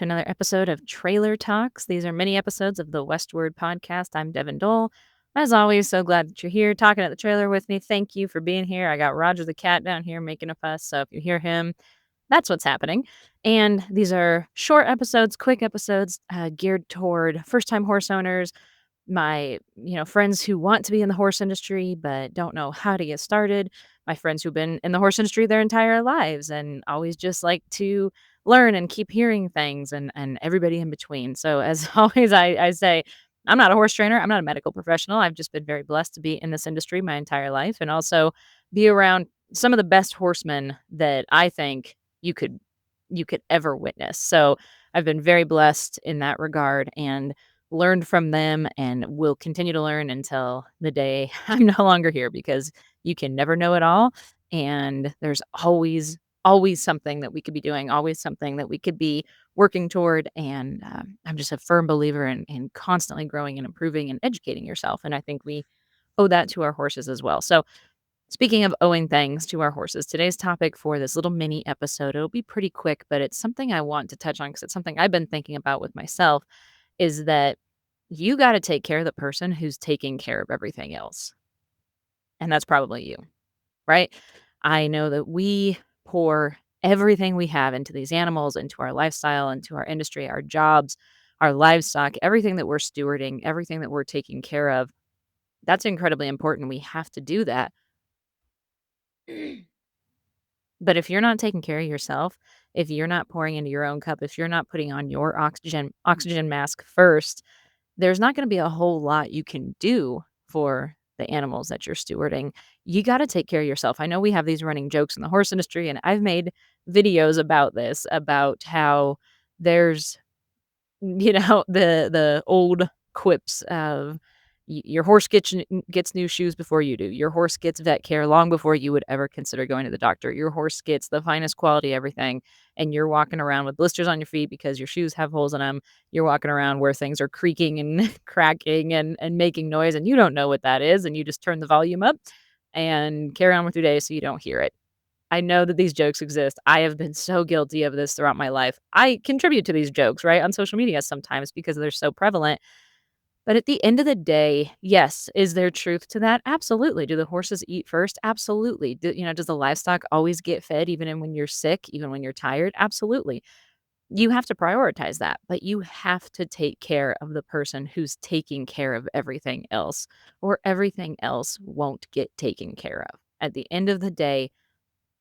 to another episode of Trailer Talks. These are mini episodes of the Westward Podcast. I'm Devin Dole. As always, so glad that you're here talking at the trailer with me. Thank you for being here. I got Roger the cat down here making a fuss, so if you hear him, that's what's happening. And these are short episodes, quick episodes geared toward first-time horse owners, my friends who want to be in the horse industry but don't know how to get started, my friends who've been in the horse industry their entire lives and always just like to learn and keep hearing things, and everybody in between. So as always, I say I'm not a horse trainer, I'm not a medical professional. I've just been very blessed to be in this industry my entire life and also be around some of the best horsemen that I think you could ever witness. So I've been very blessed in that regard and learned from them and will continue to learn until the day I'm no longer here, because you can never know it all. And there's always something that we could be doing, always something that we could be working toward. And I'm just a firm believer in constantly growing and improving and educating yourself. And I think we owe that to our horses as well. So speaking of owing things to our horses, today's topic for this little mini episode, it'll be pretty quick, but it's something I want to touch on because it's something I've been thinking about with myself, is that you got to take care of the person who's taking care of everything else. And that's probably you, right? I know that we pour everything we have into these animals, into our lifestyle, into our industry, our jobs, our livestock, everything that we're stewarding, everything that we're taking care of. That's incredibly important. We have to do that. But if you're not taking care of yourself, if you're not pouring into your own cup, if you're not putting on your oxygen mask first, there's not going to be a whole lot you can do for the animals that you're stewarding. You got to take care of yourself. I know we have these running jokes in the horse industry, and I've made videos about this, about how there's the old quips of your horse gets new shoes before you do. Your horse gets vet care long before you would ever consider going to the doctor. Your horse gets the finest quality everything, and you're walking around with blisters on your feet because your shoes have holes in them. You're walking around where things are creaking and cracking and making noise, and you don't know what that is, and you just turn the volume up and carry on with your day so you don't hear it. I know that these jokes exist. I have been so guilty of this throughout my life. I contribute to these jokes, right, on social media sometimes because they're so prevalent. But at the end of the day, yes, is there truth to that? Absolutely. Do the horses eat first? Absolutely. Does the livestock always get fed when you're sick, even when you're tired? Absolutely. You have to prioritize that, but you have to take care of the person who's taking care of everything else, or everything else won't get taken care of. At the end of the day,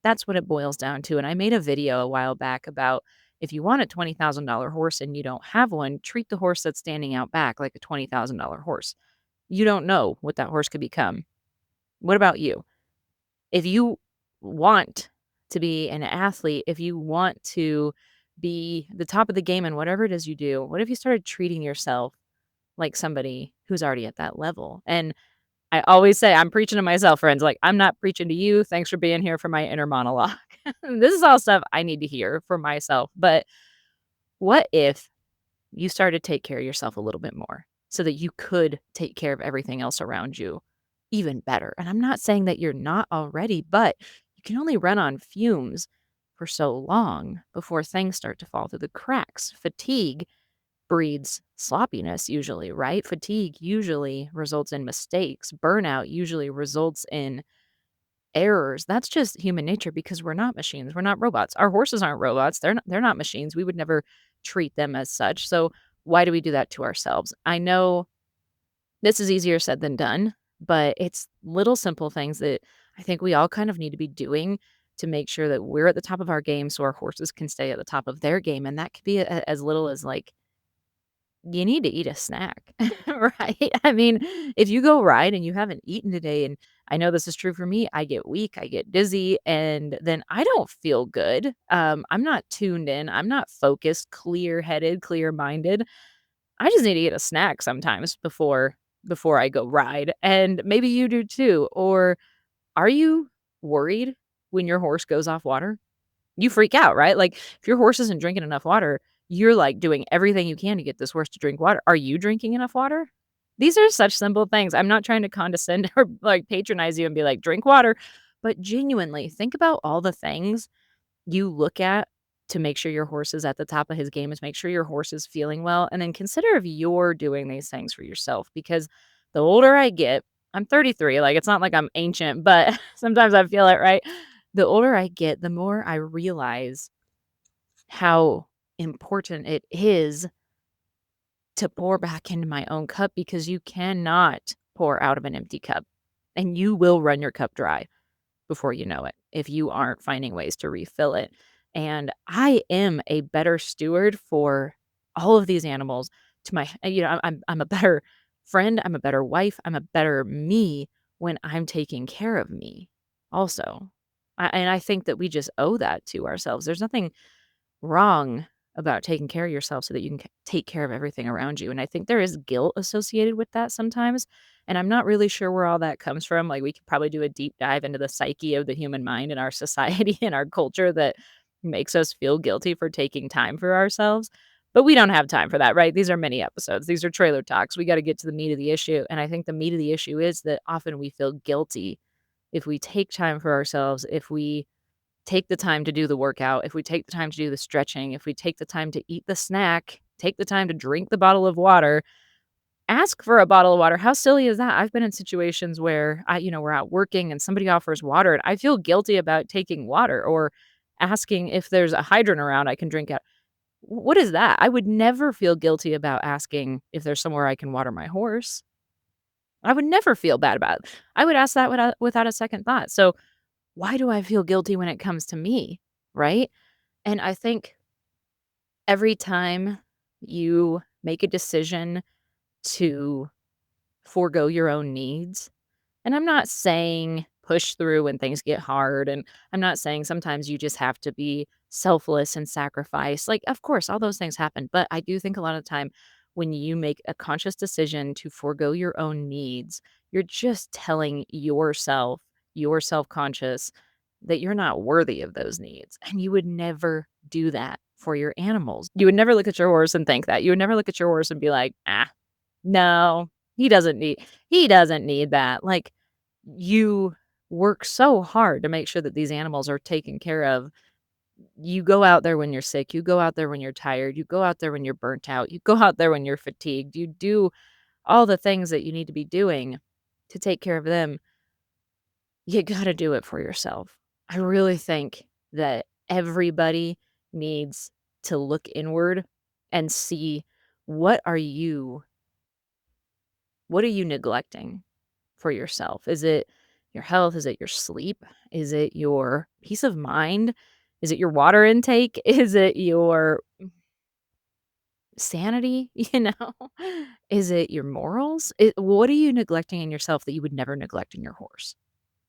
that's what it boils down to. And I made a video a while back about, if you want a $20,000 horse and you don't have one, treat the horse that's standing out back like a $20,000 horse. You don't know what that horse could become. What about you? If you want to be an athlete, if you want to be the top of the game in whatever it is you do, what if you started treating yourself like somebody who's already at that level? And I always say, I'm preaching to myself, friends. Like, I'm not preaching to you. Thanks for being here for my inner monologue. This is all stuff I need to hear for myself. But what if you started to take care of yourself a little bit more so that you could take care of everything else around you even better? And I'm not saying that you're not already, but you can only run on fumes for so long before things start to fall through the cracks. Fatigue breeds sloppiness usually, right? Fatigue usually results in mistakes. Burnout usually results in errors. That's just human nature because we're not machines. We're not robots. Our horses aren't robots. They're not machines. We would never treat them as such. So why do we do that to ourselves? I know this is easier said than done, but it's little simple things that I think we all kind of need to be doing to make sure that we're at the top of our game so our horses can stay at the top of their game. And that could be as little as, like, you need to eat a snack, right? I mean, if you go ride and you haven't eaten today, and I know this is true for me, I get weak, I get dizzy, and then I don't feel good. I'm not tuned in, I'm not focused, clear-headed, clear-minded. I just need to eat a snack sometimes before I go ride, and maybe you do too. Or are you worried when your horse goes off water? You freak out, right? Like, if your horse isn't drinking enough water, you're, like, doing everything you can to get this horse to drink water. Are you drinking enough water? These are such simple things. I'm not trying to condescend or, like, patronize you and be like, "Drink water," but genuinely, think about all the things you look at to make sure your horse is at the top of his game, is make sure your horse is feeling well, and then consider if you're doing these things for yourself, because the older I get, I'm 33, like, it's not like I'm ancient, but sometimes I feel it, right? The older I get, the more I realize how important it is to pour back into my own cup, because you cannot pour out of an empty cup, and you will run your cup dry before you know it if you aren't finding ways to refill it. And I am a better steward for all of these animals to my I'm a better friend, I'm a better wife, I'm a better me when I'm taking care of me also. And I think that we just owe that to ourselves. There's nothing wrong about taking care of yourself so that you can take care of everything around you. And I think there is guilt associated with that sometimes. And I'm not really sure where all that comes from. Like, we could probably do a deep dive into the psyche of the human mind and our society and our culture that makes us feel guilty for taking time for ourselves. But we don't have time for that, right? These are mini episodes. These are trailer talks. We got to get to the meat of the issue. And I think the meat of the issue is that often we feel guilty if we take time for ourselves, if we take the time to do the workout, if we take the time to do the stretching, if we take the time to eat the snack, take the time to drink the bottle of water, ask for a bottle of water. How silly is that? I've been in situations where we're out working and somebody offers water and I feel guilty about taking water or asking if there's a hydrant around I can drink out. What is that? I would never feel guilty about asking if there's somewhere I can water my horse. I would never feel bad about it. I would ask that without a second thought. So why do I feel guilty when it comes to me, right? And I think every time you make a decision to forego your own needs, and I'm not saying push through when things get hard, and I'm not saying sometimes you just have to be selfless and sacrifice. Like, of course, all those things happen, but I do think a lot of the time when you make a conscious decision to forego your own needs, you're just telling yourself, your self-conscious, that you're not worthy of those needs, and you would never do that for your animals. You would never look at your horse and think that. You would never look at your horse and be like, "Ah, no, he doesn't need that." Like, you work so hard to make sure that these animals are taken care of. You go out there when you're sick, you go out there when you're tired, you go out there when you're burnt out, you go out there when you're fatigued, you do all the things that you need to be doing to take care of them. You gotta do it for yourself. I really think that everybody needs to look inward and see, what are you what are you neglecting for yourself? Is it your health? Is it your sleep? Is it your peace of mind? Is it your water intake? Is it your sanity? Is it your morals? What are you neglecting in yourself that you would never neglect in your horse?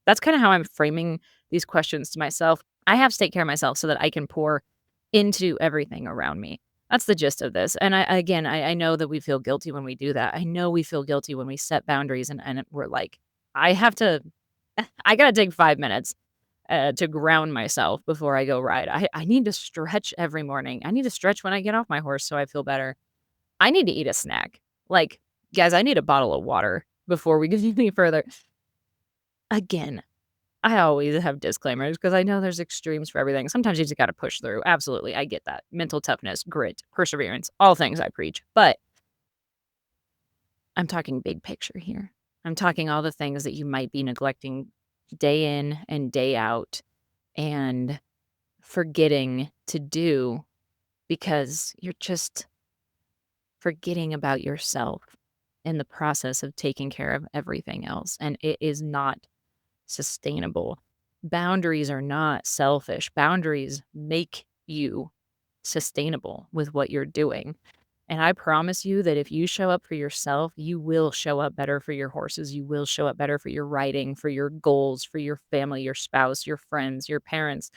That's kinda how I'm framing these questions to myself. I have to take care of myself so that I can pour into everything around me. That's the gist of this, and I know that we feel guilty when we do that. I know we feel guilty when we set boundaries and we're like, "I have to I gotta take 5 minutes, to ground myself before I go ride. I need to stretch every morning. I need to stretch when I get off my horse so I feel better. I need to eat a snack." Like, guys, I need a bottle of water before we get any further. Again, I always have disclaimers because I know there's extremes for everything. Sometimes you just gotta push through. Absolutely, I get that. Mental toughness, grit, perseverance, all things I preach. But I'm talking big picture here. I'm talking all the things that you might be neglecting day in and day out and forgetting to do because you're just forgetting about yourself in the process of taking care of everything else. And it is not sustainable. Boundaries are not selfish. Boundaries make you sustainable with what you're doing. And I promise you that if you show up for yourself, you will show up better for your horses. You will show up better for your riding, for your goals, for your family, your spouse, your friends, your parents.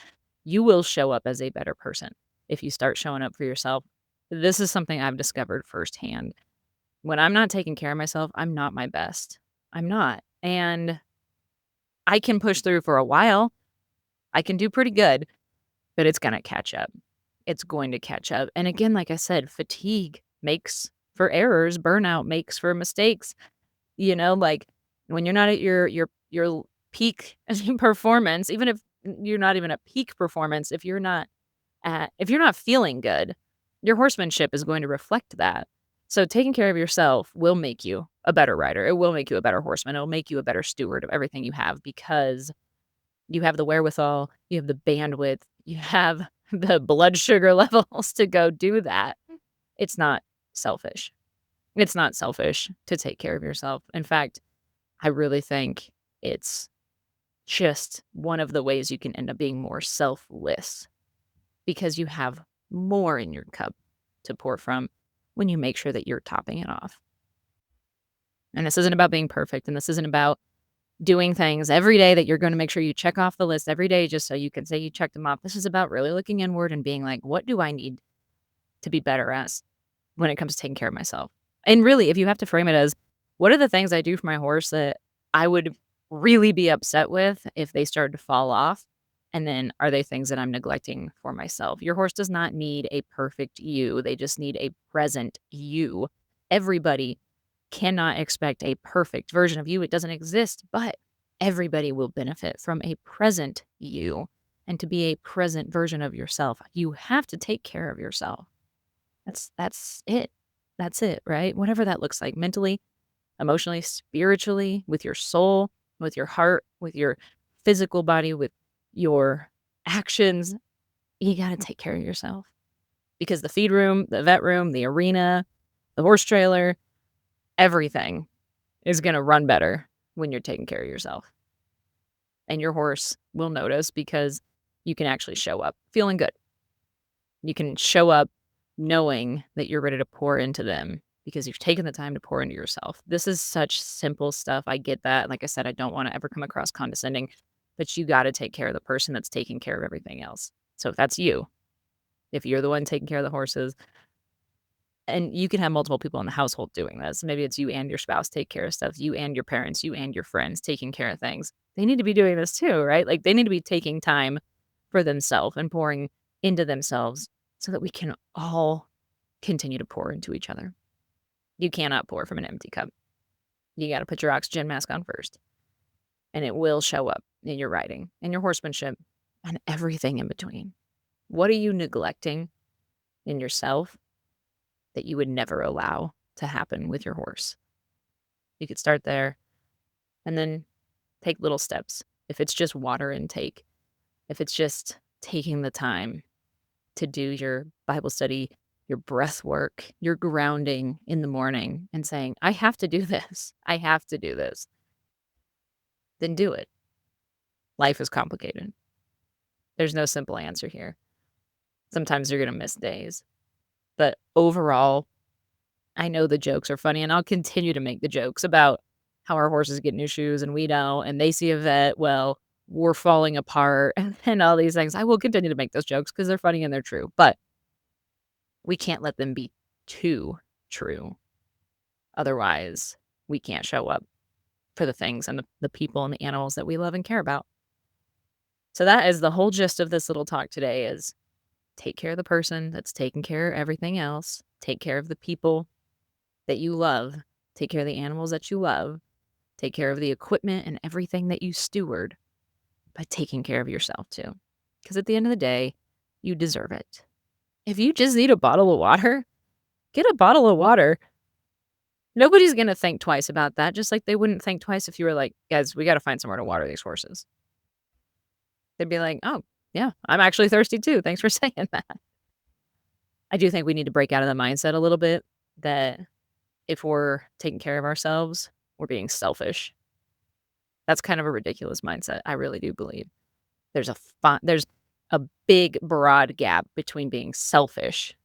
You will show up as a better person if you start showing up for yourself. This is something I've discovered firsthand. When I'm not taking care of myself, I'm not my best. I'm not. And I can push through for a while. I can do pretty good, but it's gonna catch up. It's going to catch up. And again, like I said, fatigue makes for errors, burnout makes for mistakes. Like, when you're not at your peak performance, even if you're not even at peak performance, if you're not if you're not feeling good, your horsemanship is going to reflect that. So taking care of yourself will make you a better rider. It will make you a better horseman. It'll make you a better steward of everything you have because you have the wherewithal, you have the bandwidth, you have the blood sugar levels to go do that. It's not selfish. It's not selfish to take care of yourself. In fact, I really think it's just one of the ways you can end up being more selfless because you have more in your cup to pour from when you make sure that you're topping it off. And this isn't about being perfect, and this isn't about doing things every day that you're going to make sure you check off the list every day just so you can say you checked them off. This is about really looking inward and being like, what do I need to be better at when it comes to taking care of myself? And really, if you have to frame it as, what are the things I do for my horse that I would really be upset with if they started to fall off? And then are they things that I'm neglecting for myself? Your horse does not need a perfect you. They just need a present you. Everybody cannot expect a perfect version of you. It doesn't exist, but everybody will benefit from a present you. And to be a present version of yourself, you have to take care of yourself. That's it. That's it, right? Whatever that looks like, mentally, emotionally, spiritually, with your soul, with your heart, with your physical body, with your actions, you got to take care of yourself. Because the feed room, the vet room, the arena, the horse trailer, everything is going to run better when you're taking care of yourself. And your horse will notice because you can actually show up feeling good. You can show up knowing that you're ready to pour into them because you've taken the time to pour into yourself. This is such simple stuff. I get that. Like I said, I don't want to ever come across condescending, but you got to take care of the person that's taking care of everything else. So if that's you, if you're the one taking care of the horses, and you can have multiple people in the household doing this. Maybe it's you and your spouse take care of stuff, you and your parents, you and your friends taking care of things. They need to be doing this too, right? Like they need to be taking time for themselves and pouring into themselves so that we can all continue to pour into each other. You cannot pour from an empty cup. You got to put your oxygen mask on first, and it will show up in your riding and your horsemanship and everything in between. What are you neglecting in yourself that you would never allow to happen with your horse? You could start there and then take little steps. If it's just water intake, if it's just taking the time to do your Bible study, your breath work, your grounding in the morning and saying, I have to do this. I have to do this. Then do it. Life is complicated. There's no simple answer here. Sometimes you're going to miss days. But overall, I know the jokes are funny, and I'll continue to make the jokes about how our horses get new shoes and we don't, and they see a vet, well, we're falling apart, and all these things. I will continue to make those jokes because they're funny and they're true, but we can't let them be too true. Otherwise, we can't show up for the things and the people and the animals that we love and care about. So that is the whole gist of this little talk today is take care of the person that's taking care of everything else. Take care of the people that you love. Take care of the animals that you love. Take care of the equipment and everything that you steward by taking care of yourself too. Because at the end of the day, you deserve it. If you just need a bottle of water, get a bottle of water. Nobody's going to think twice about that, just like they wouldn't think twice if you were like, guys, we got to find somewhere to water these horses. They'd be like, oh, yeah, I'm actually thirsty too. Thanks for saying that. I do think we need to break out of the mindset a little bit that if we're taking care of ourselves, we're being selfish. That's kind of a ridiculous mindset. I really do believe there's a big, broad gap between being selfish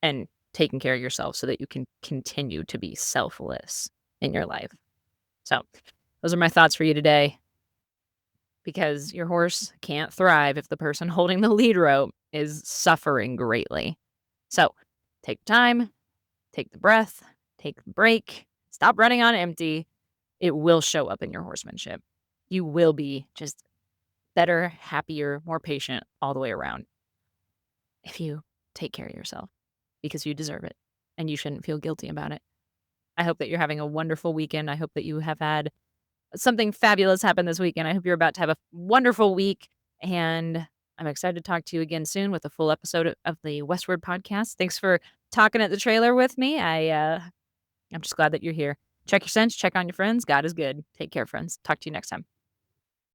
and taking care of yourself so that you can continue to be selfless in your life. So those are my thoughts for you today. Because your horse can't thrive if the person holding the lead rope is suffering greatly. So take time, take the breath, take the break, stop running on empty. It will show up in your horsemanship. You will be just better, happier, more patient all the way around if you take care of yourself because you deserve it and you shouldn't feel guilty about it. I hope that you're having a wonderful weekend. I hope that you have had something fabulous happen this weekend. I hope you're about to have a wonderful week, and I'm excited to talk to you again soon with a full episode of the Westward Podcast. Thanks for talking at the trailer with me. I'm just glad that you're here. Check your sense, check on your friends. God is good. Take care, friends. Talk to you next time.